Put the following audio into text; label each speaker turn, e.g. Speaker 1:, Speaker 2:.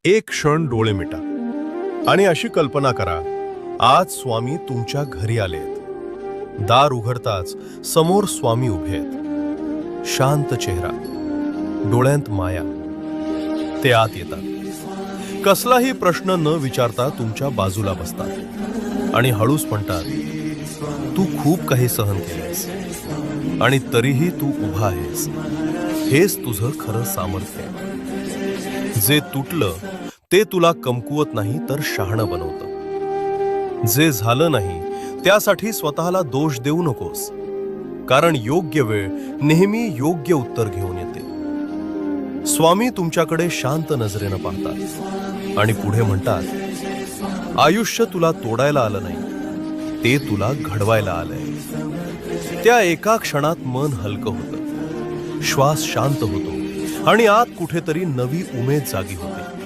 Speaker 1: एक क्षण डोळे मिटा आणि अशी कल्पना करा, आज स्वामी तुमच्या घरी आलेत. दार उघडताच समोर स्वामी उभे आहेत. शांत चेहरा, डोळ्यांत माया. ते आत येतात. कसलाही प्रश्न न विचारता तुमच्या बाजूला बसतात आणि हळूच म्हणतात, तू खूप काही सहन केलेस आणि तरीही तू उभा आहेस. हेच तुझं खरं सामर्थ्य आहे. जे तुटलं ते तुला कमकुवत नाही तर शहाणं बनवतं. जे झालं नाही त्यासाठी स्वतःला दोष देऊ नकोस, कारण योग्य वेळ नेहमी योग्य उत्तर घेऊन येते. स्वामी तुमच्याकडे शांत नजरेनं पाहतात आणि पुढे म्हणतात, आयुष्य तुला तोडायला आलं नाही, ते तुला घडवायला आलंय. त्या एका क्षणात मन हलकं होतं, श्वास शांत होतो आणि आत कुठेतरी नवी उमेद जागी होते.